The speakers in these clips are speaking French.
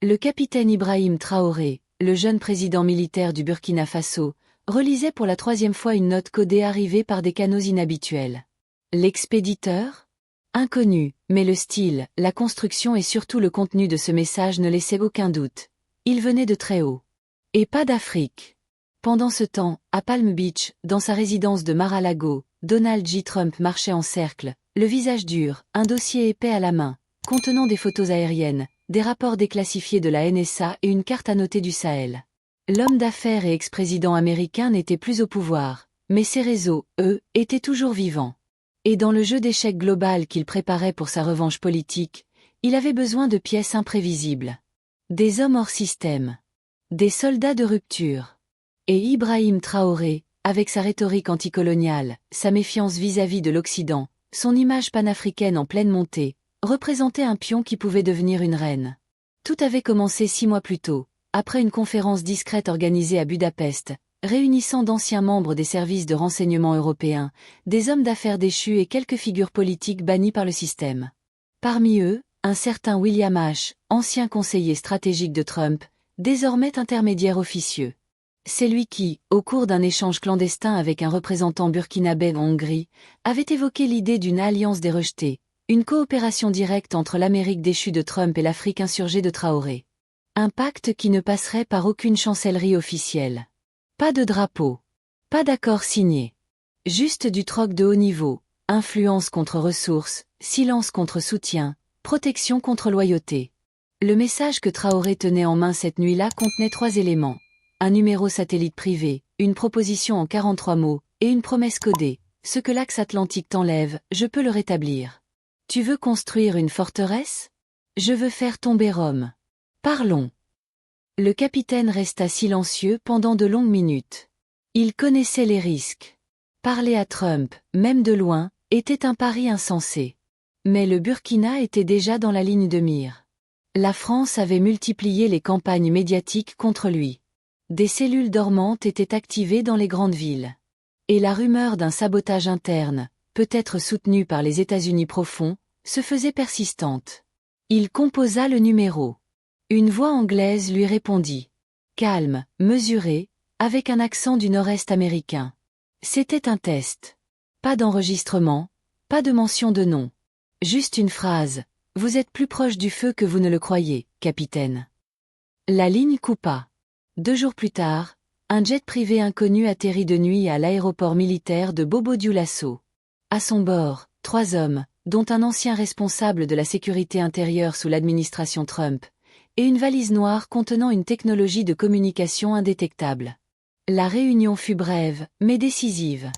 Le capitaine Ibrahim Traoré, le jeune président militaire du Burkina Faso, relisait pour la 3e fois une note codée arrivée par des canaux inhabituels. L'expéditeur? Inconnu, mais le style, la construction et surtout le contenu de ce message ne laissaient aucun doute. Il venait de très haut. Et pas d'Afrique. Pendant ce temps, à Palm Beach, dans sa résidence de Mar-a-Lago, Donald J. Trump marchait en cercle, le visage dur, un dossier épais à la main, contenant des photos aériennes, des rapports déclassifiés de la NSA et une carte annotée du Sahel. L'homme d'affaires et ex-président américain n'était plus au pouvoir, mais ses réseaux, eux, étaient toujours vivants. Et dans le jeu d'échecs global qu'il préparait pour sa revanche politique, il avait besoin de pièces imprévisibles. Des hommes hors système. Des soldats de rupture. Et Ibrahim Traoré, avec sa rhétorique anticoloniale, sa méfiance vis-à-vis de l'Occident, son image panafricaine en pleine montée, représentait un pion qui pouvait devenir une reine. Tout avait commencé 6 mois plus tôt, après une conférence discrète organisée à Budapest, réunissant d'anciens membres des services de renseignement européens, des hommes d'affaires déchus et quelques figures politiques bannies par le système. Parmi eux, un certain William H., ancien conseiller stratégique de Trump, désormais intermédiaire officieux. C'est lui qui, au cours d'un échange clandestin avec un représentant burkinabé en Hongrie, avait évoqué l'idée d'une alliance des rejetés, une coopération directe entre l'Amérique déchue de Trump et l'Afrique insurgée de Traoré. Un pacte qui ne passerait par aucune chancellerie officielle. Pas de drapeau. Pas d'accord signé. Juste du troc de haut niveau, influence contre ressources, silence contre soutien, protection contre loyauté. Le message que Traoré tenait en main cette nuit-là contenait 3 éléments. Un numéro satellite privé, une proposition en 43 mots, et une promesse codée. Ce que l'axe atlantique t'enlève, je peux le rétablir. Tu veux construire une forteresse? Je veux faire tomber Rome. Parlons. Le capitaine resta silencieux pendant de longues minutes. Il connaissait les risques. Parler à Trump, même de loin, était un pari insensé. Mais le Burkina était déjà dans la ligne de mire. La France avait multiplié les campagnes médiatiques contre lui. Des cellules dormantes étaient activées dans les grandes villes. Et la rumeur d'un sabotage interne, peut-être soutenu par les États-Unis profonds, se faisait persistante. Il composa le numéro. Une voix anglaise lui répondit. Calme, mesuré, avec un accent du nord-est américain. C'était un test. Pas d'enregistrement, pas de mention de nom. Juste une phrase. Vous êtes plus proche du feu que vous ne le croyez, capitaine. La ligne coupa. 2 jours plus tard, un jet privé inconnu atterrit de nuit à l'aéroport militaire de Bobo-Dioulasso. À son bord, 3 hommes, dont un ancien responsable de la sécurité intérieure sous l'administration Trump, et une valise noire contenant une technologie de communication indétectable. La réunion fut brève, mais décisive.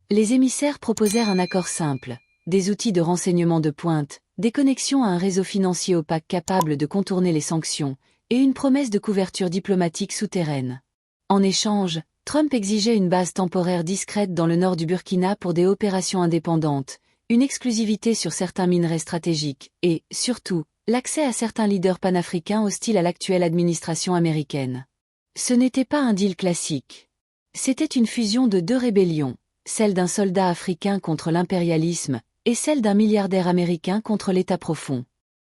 Les émissaires proposèrent un accord simple, des outils de renseignement de pointe, des connexions à un réseau financier opaque capable de contourner les sanctions, et une promesse de couverture diplomatique souterraine. En échange, Trump exigeait une base temporaire discrète dans le nord du Burkina pour des opérations indépendantes, une exclusivité sur certains minerais stratégiques, et, surtout, l'accès à certains leaders panafricains hostiles à l'actuelle administration américaine. Ce n'était pas un deal classique. C'était une fusion de 2 rébellions, celle d'un soldat africain contre l'impérialisme, et celle d'un milliardaire américain contre l'État profond.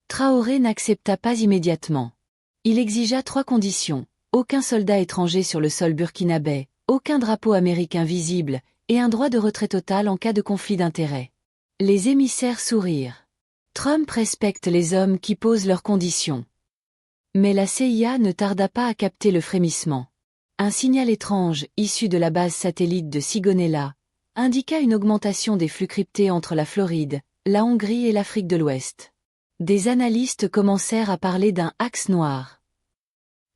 Traoré n'accepta pas immédiatement. Il exigea 3 conditions, aucun soldat étranger sur le sol burkinabé, aucun drapeau américain visible, et un droit de retrait total en cas de conflit d'intérêts. Les émissaires sourirent. Trump respecte les hommes qui posent leurs conditions. Mais la CIA ne tarda pas à capter le frémissement. Un signal étrange, issu de la base satellite de Sigonella, indiqua une augmentation des flux cryptés entre la Floride, la Hongrie et l'Afrique de l'Ouest. Des analystes commencèrent à parler d'un « axe noir ».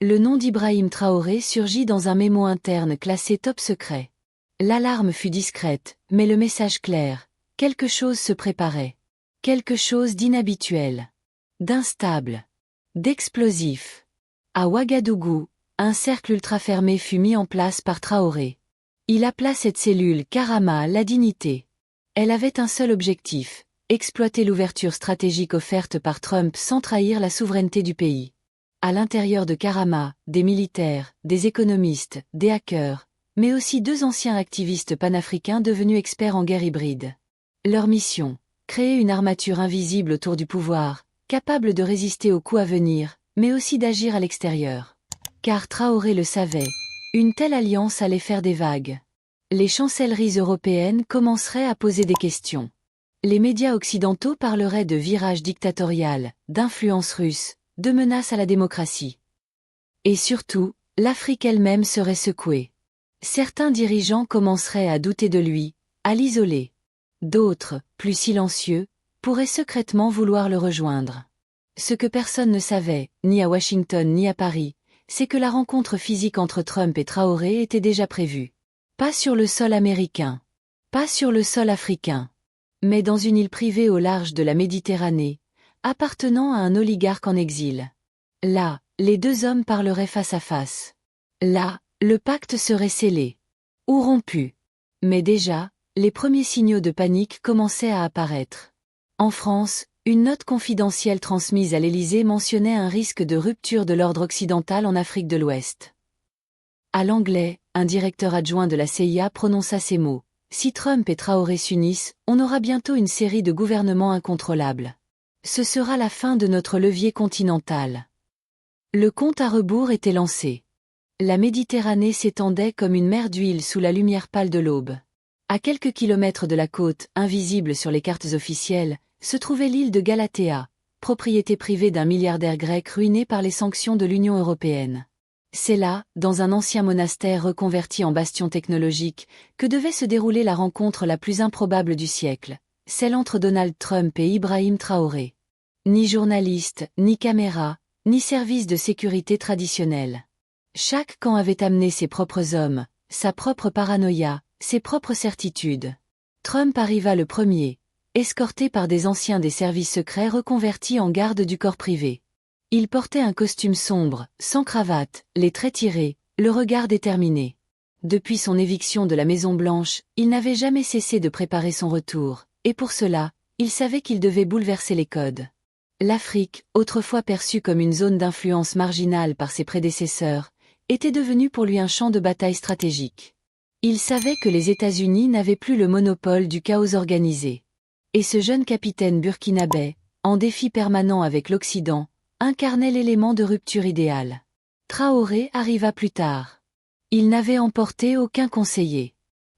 Le nom d'Ibrahim Traoré surgit dans un mémo interne classé top secret. L'alarme fut discrète, mais le message clair. Quelque chose se préparait. Quelque chose d'inhabituel. D'instable. D'explosif. À Ouagadougou, un cercle ultra-fermé fut mis en place par Traoré. Il appela cette cellule Karama la dignité. Elle avait un seul objectif, exploiter l'ouverture stratégique offerte par Trump sans trahir la souveraineté du pays. À l'intérieur de Karama, des militaires, des économistes, des hackers, mais aussi 2 anciens activistes panafricains devenus experts en guerre hybride. Leur mission, créer une armature invisible autour du pouvoir, capable de résister aux coups à venir, mais aussi d'agir à l'extérieur. Car Traoré le savait, une telle alliance allait faire des vagues. Les chancelleries européennes commenceraient à poser des questions. Les médias occidentaux parleraient de virage dictatorial, d'influence russe, de menaces à la démocratie. Et surtout, l'Afrique elle-même serait secouée. Certains dirigeants commenceraient à douter de lui, à l'isoler. D'autres, plus silencieux, pourraient secrètement vouloir le rejoindre. Ce que personne ne savait, ni à Washington ni à Paris, c'est que la rencontre physique entre Trump et Traoré était déjà prévue. Pas sur le sol américain. Pas sur le sol africain. Mais dans une île privée au large de la Méditerranée, appartenant à un oligarque en exil. Là, les deux hommes parleraient face à face. Là, le pacte serait scellé. Ou rompu. Mais déjà, les premiers signaux de panique commençaient à apparaître. En France, une note confidentielle transmise à l'Élysée mentionnait un risque de rupture de l'ordre occidental en Afrique de l'Ouest. À l'anglais, un directeur adjoint de la CIA prononça ces mots. Si Trump et Traoré s'unissent, on aura bientôt une série de gouvernements incontrôlables. Ce sera la fin de notre levier continental. Le compte à rebours était lancé. La Méditerranée s'étendait comme une mer d'huile sous la lumière pâle de l'aube. À quelques kilomètres de la côte, invisible sur les cartes officielles, se trouvait l'île de Galatea, propriété privée d'un milliardaire grec ruiné par les sanctions de l'Union européenne. C'est là, dans un ancien monastère reconverti en bastion technologique, que devait se dérouler la rencontre la plus improbable du siècle, celle entre Donald Trump et Ibrahim Traoré. Ni journalistes, ni caméras, ni services de sécurité traditionnels. Chaque camp avait amené ses propres hommes, sa propre paranoïa, ses propres certitudes. Trump arriva le premier, escorté par des anciens des services secrets reconvertis en garde du corps privé. Il portait un costume sombre, sans cravate, les traits tirés, le regard déterminé. Depuis son éviction de la Maison-Blanche, il n'avait jamais cessé de préparer son retour, et pour cela, il savait qu'il devait bouleverser les codes. L'Afrique, autrefois perçue comme une zone d'influence marginale par ses prédécesseurs, était devenue pour lui un champ de bataille stratégique. Il savait que les États-Unis n'avaient plus le monopole du chaos organisé. Et ce jeune capitaine burkinabé, en défi permanent avec l'Occident, incarnait l'élément de rupture idéal. Traoré arriva plus tard. Il n'avait emporté aucun conseiller.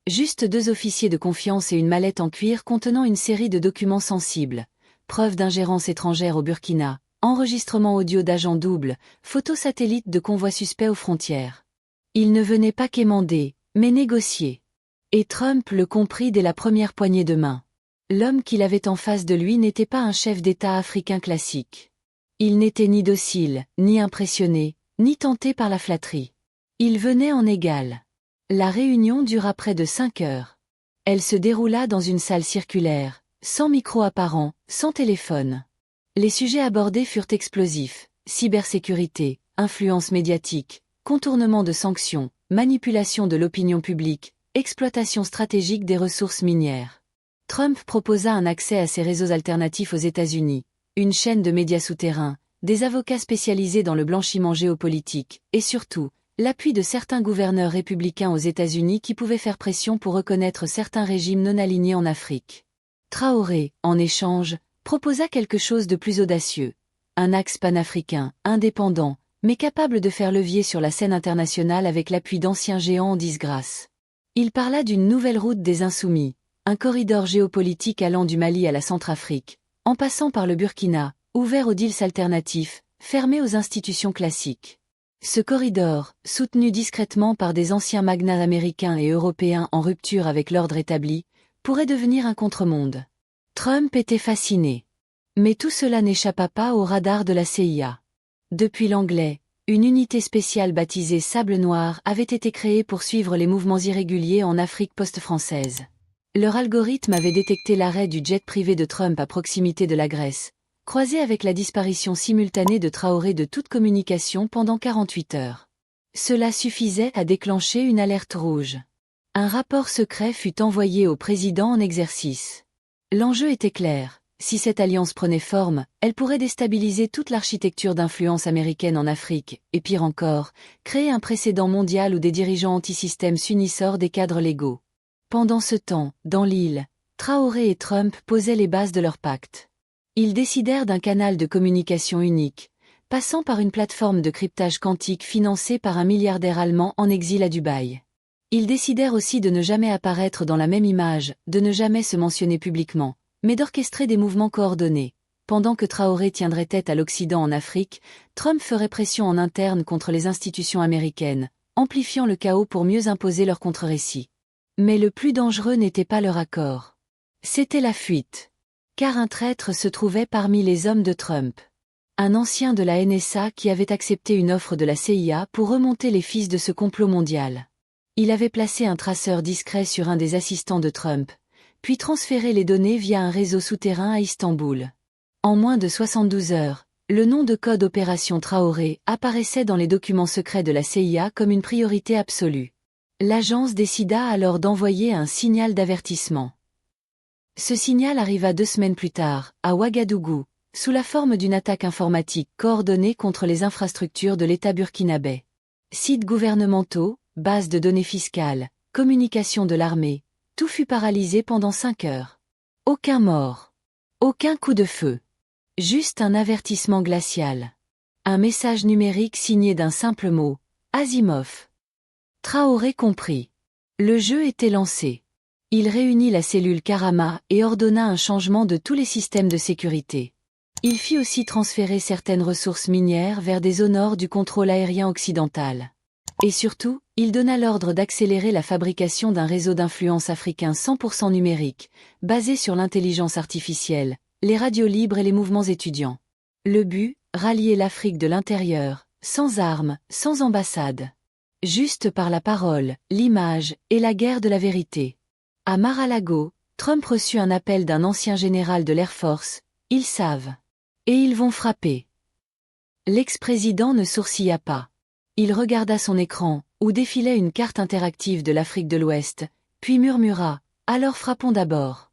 Juste 2 officiers de confiance et une mallette en cuir contenant une série de documents sensibles, preuves d'ingérence étrangère au Burkina, enregistrements audio d'agents doubles, photos satellites de convois suspects aux frontières. Il ne venait pas quémander, mais négocier. Et Trump le comprit dès la première poignée de main. L'homme qu'il avait en face de lui n'était pas un chef d'État africain classique. Il n'était ni docile, ni impressionné, ni tenté par la flatterie. Il venait en égal. La réunion dura près de 5 heures. Elle se déroula dans une salle circulaire, sans micro apparent, sans téléphone. Les sujets abordés furent explosifs: cybersécurité, influence médiatique, contournement de sanctions, manipulation de l'opinion publique, exploitation stratégique des ressources minières. Trump proposa un accès à ces réseaux alternatifs aux États-Unis, une chaîne de médias souterrains, des avocats spécialisés dans le blanchiment géopolitique, et surtout, l'appui de certains gouverneurs républicains aux États-Unis qui pouvaient faire pression pour reconnaître certains régimes non alignés en Afrique. Traoré, en échange, proposa quelque chose de plus audacieux. Un axe panafricain, indépendant, mais capable de faire levier sur la scène internationale avec l'appui d'anciens géants en disgrâce. Il parla d'une nouvelle route des insoumis, un corridor géopolitique allant du Mali à la Centrafrique, en passant par le Burkina, ouvert aux deals alternatifs, fermé aux institutions classiques. Ce corridor, soutenu discrètement par des anciens magnats américains et européens en rupture avec l'ordre établi, pourrait devenir un contre-monde. Trump était fasciné. Mais tout cela n'échappa pas au radar de la CIA. Depuis l'anglais, une unité spéciale baptisée Sable Noir avait été créée pour suivre les mouvements irréguliers en Afrique post-française. Leur algorithme avait détecté l'arrêt du jet privé de Trump à proximité de la Grèce, croisé avec la disparition simultanée de Traoré de toute communication pendant 48 heures. Cela suffisait à déclencher une alerte rouge. Un rapport secret fut envoyé au président en exercice. L'enjeu était clair: si cette alliance prenait forme, elle pourrait déstabiliser toute l'architecture d'influence américaine en Afrique, et pire encore, créer un précédent mondial où des dirigeants antisystèmes s'unissent hors des cadres légaux. Pendant ce temps, dans l'île, Traoré et Trump posaient les bases de leur pacte. Ils décidèrent d'un canal de communication unique, passant par une plateforme de cryptage quantique financée par un milliardaire allemand en exil à Dubaï. Ils décidèrent aussi de ne jamais apparaître dans la même image, de ne jamais se mentionner publiquement, mais d'orchestrer des mouvements coordonnés. Pendant que Traoré tiendrait tête à l'Occident en Afrique, Trump ferait pression en interne contre les institutions américaines, amplifiant le chaos pour mieux imposer leur contre-récit. Mais le plus dangereux n'était pas leur accord. C'était la fuite. Car un traître se trouvait parmi les hommes de Trump. Un ancien de la NSA qui avait accepté une offre de la CIA pour remonter les fils de ce complot mondial. Il avait placé un traceur discret sur un des assistants de Trump, puis transféré les données via un réseau souterrain à Istanbul. En moins de 72 heures, le nom de code Opération Traoré apparaissait dans les documents secrets de la CIA comme une priorité absolue. L'agence décida alors d'envoyer un signal d'avertissement. Ce signal arriva 2 semaines plus tard, à Ouagadougou, sous la forme d'une attaque informatique coordonnée contre les infrastructures de l'État burkinabé. Sites gouvernementaux, bases de données fiscales, communication de l'armée, tout fut paralysé pendant 5 heures. Aucun mort. Aucun coup de feu. Juste un avertissement glacial. Un message numérique signé d'un simple mot, Asimov. Traoré comprit. Le jeu était lancé. Il réunit la cellule Karama et ordonna un changement de tous les systèmes de sécurité. Il fit aussi transférer certaines ressources minières vers des zones hors du contrôle aérien occidental. Et surtout, il donna l'ordre d'accélérer la fabrication d'un réseau d'influence africain 100% numérique, basé sur l'intelligence artificielle, les radios libres et les mouvements étudiants. Le but, rallier l'Afrique de l'intérieur, sans armes, sans ambassade. Juste par la parole, l'image et la guerre de la vérité. À Mar-a-Lago, Trump reçut un appel d'un ancien général de l'Air Force, « Ils savent. Et ils vont frapper. » L'ex-président ne sourcilla pas. Il regarda son écran, où défilait une carte interactive de l'Afrique de l'Ouest, puis murmura, « Alors frappons d'abord. »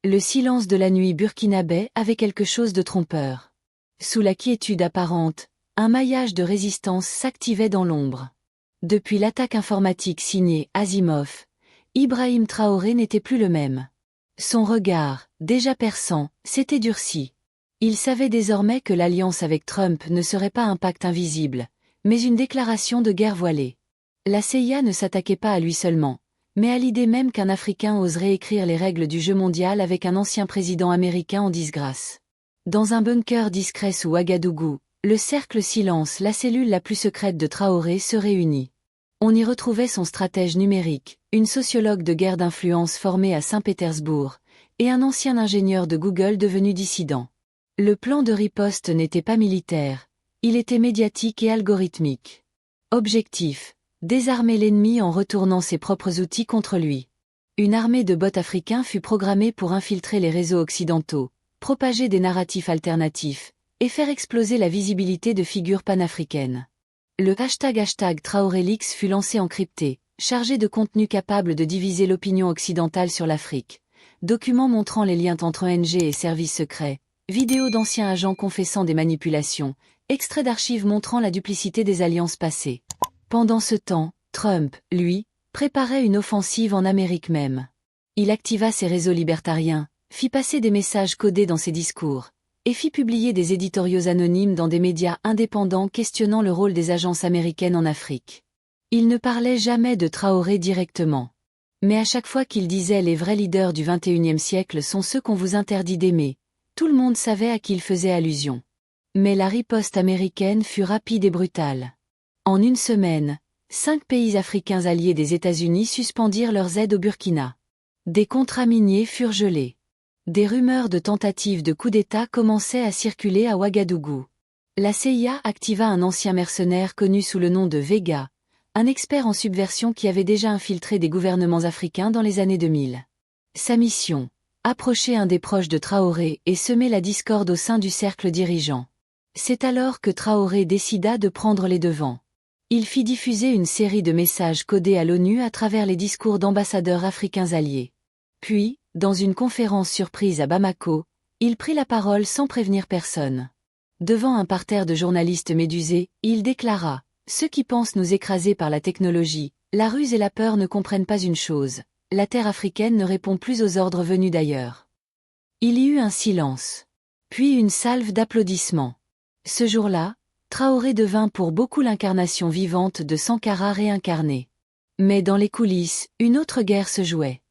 Le silence de la nuit burkinabé avait quelque chose de trompeur. Sous la quiétude apparente, un maillage de résistance s'activait dans l'ombre. Depuis l'attaque informatique signée Asimov, Ibrahim Traoré n'était plus le même. Son regard, déjà perçant, s'était durci. Il savait désormais que l'alliance avec Trump ne serait pas un pacte invisible, mais une déclaration de guerre voilée. La CIA ne s'attaquait pas à lui seulement, mais à l'idée même qu'un Africain oserait écrire les règles du jeu mondial avec un ancien président américain en disgrâce. Dans un bunker discret sous Ouagadougou, le cercle silence, la cellule la plus secrète de Traoré, se réunit. On y retrouvait son stratège numérique, une sociologue de guerre d'influence formée à Saint-Pétersbourg, et un ancien ingénieur de Google devenu dissident. Le plan de riposte n'était pas militaire, il était médiatique et algorithmique. Objectif, désarmer l'ennemi en retournant ses propres outils contre lui. Une armée de bots africains fut programmée pour infiltrer les réseaux occidentaux, propager des narratifs alternatifs, et faire exploser la visibilité de figures panafricaines. Le hashtag TraoréLeaks fut lancé en crypté, chargé de contenu capable de diviser l'opinion occidentale sur l'Afrique. Documents montrant les liens entre ONG et services secrets, vidéos d'anciens agents confessant des manipulations, extraits d'archives montrant la duplicité des alliances passées. Pendant ce temps, Trump, lui, préparait une offensive en Amérique même. Il activa ses réseaux libertariens, fit passer des messages codés dans ses discours, et fit publier des éditoriaux anonymes dans des médias indépendants questionnant le rôle des agences américaines en Afrique. Il ne parlait jamais de Traoré directement. Mais à chaque fois qu'il disait « les vrais leaders du XXIe siècle sont ceux qu'on vous interdit d'aimer », tout le monde savait à qui il faisait allusion. Mais la riposte américaine fut rapide et brutale. En une semaine, 5 pays africains alliés des États-Unis suspendirent leurs aides au Burkina. Des contrats miniers furent gelés. Des rumeurs de tentatives de coup d'État commençaient à circuler à Ouagadougou. La CIA activa un ancien mercenaire connu sous le nom de Vega, un expert en subversion qui avait déjà infiltré des gouvernements africains dans les années 2000. Sa mission, approcher un des proches de Traoré et semer la discorde au sein du cercle dirigeant. C'est alors que Traoré décida de prendre les devants. Il fit diffuser une série de messages codés à l'ONU à travers les discours d'ambassadeurs africains alliés. Puis, dans une conférence surprise à Bamako, il prit la parole sans prévenir personne. Devant un parterre de journalistes médusés, il déclara « Ceux qui pensent nous écraser par la technologie, la ruse et la peur ne comprennent pas une chose, la terre africaine ne répond plus aux ordres venus d'ailleurs. » Il y eut un silence. Puis une salve d'applaudissements. Ce jour-là, Traoré devint pour beaucoup l'incarnation vivante de Sankara réincarné. Mais dans les coulisses, une autre guerre se jouait.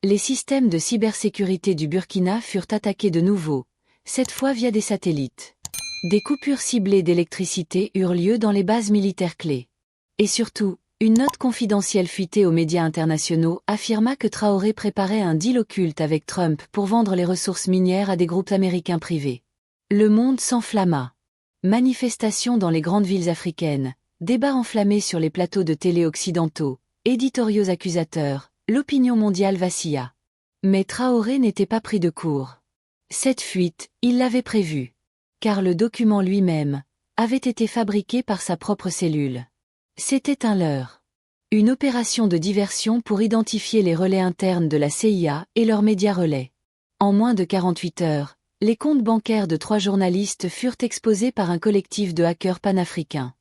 Les systèmes de cybersécurité du Burkina furent attaqués de nouveau, cette fois via des satellites. Des coupures ciblées d'électricité eurent lieu dans les bases militaires clés. Et surtout, une note confidentielle fuitée aux médias internationaux affirma que Traoré préparait un deal occulte avec Trump pour vendre les ressources minières à des groupes américains privés. Le monde s'enflamma. Manifestations dans les grandes villes africaines, débats enflammés sur les plateaux de télé occidentaux, éditoriaux accusateurs, l'opinion mondiale vacilla. Mais Traoré n'était pas pris de court. Cette fuite, il l'avait prévue. Car le document lui-même avait été fabriqué par sa propre cellule. C'était un leurre. Une opération de diversion pour identifier les relais internes de la CIA et leurs médias relais. En moins de 48 heures, les comptes bancaires de 3 journalistes furent exposés par un collectif de hackers panafricains.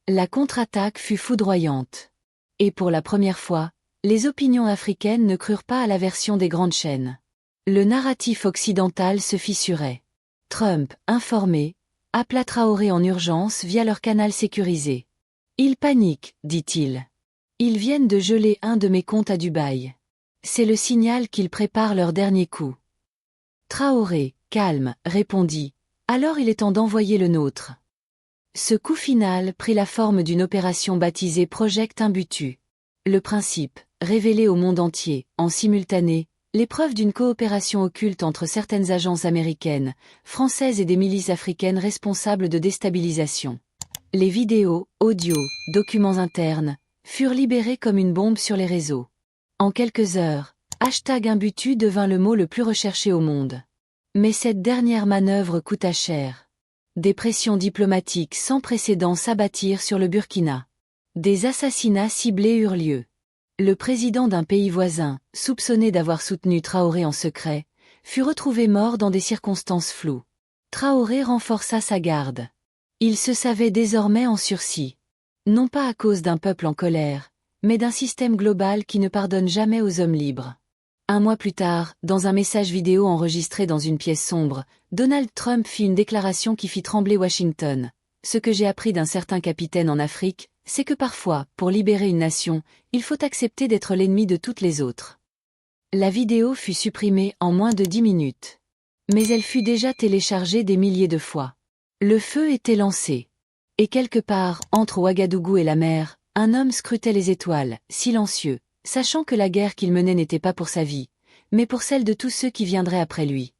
La contre-attaque fut foudroyante. Et pour la première fois, les opinions africaines ne crurent pas à la version des grandes chaînes. Le narratif occidental se fissurait. Trump, informé, appela Traoré en urgence via leur canal sécurisé. « Ils paniquent, dit-il. Ils viennent de geler un de mes comptes à Dubaï. C'est le signal qu'ils préparent leur dernier coup. » Traoré, calme, répondit. « Alors il est temps d'envoyer le nôtre. » Ce coup final prit la forme d'une opération baptisée Project Imbutu. Le principe, révélé au monde entier, en simultané, les preuves d'une coopération occulte entre certaines agences américaines, françaises et des milices africaines responsables de déstabilisation. Les vidéos, audios, documents internes, furent libérés comme une bombe sur les réseaux. En quelques heures, #Imbutu devint le mot le plus recherché au monde. Mais cette dernière manœuvre coûta cher. Des pressions diplomatiques sans précédent s'abattirent sur le Burkina. Des assassinats ciblés eurent lieu. Le président d'un pays voisin, soupçonné d'avoir soutenu Traoré en secret, fut retrouvé mort dans des circonstances floues. Traoré renforça sa garde. Il se savait désormais en sursis. Non pas à cause d'un peuple en colère, mais d'un système global qui ne pardonne jamais aux hommes libres. Un mois plus tard, dans un message vidéo enregistré dans une pièce sombre, Donald Trump fit une déclaration qui fit trembler Washington. « Ce que j'ai appris d'un certain capitaine en Afrique, c'est que parfois, pour libérer une nation, il faut accepter d'être l'ennemi de toutes les autres. » La vidéo fut supprimée en moins de 10 minutes. Mais elle fut déjà téléchargée des milliers de fois. Le feu était lancé. Et quelque part, entre Ouagadougou et la mer, un homme scrutait les étoiles, silencieux, sachant que la guerre qu'il menait n'était pas pour sa vie, mais pour celle de tous ceux qui viendraient après lui.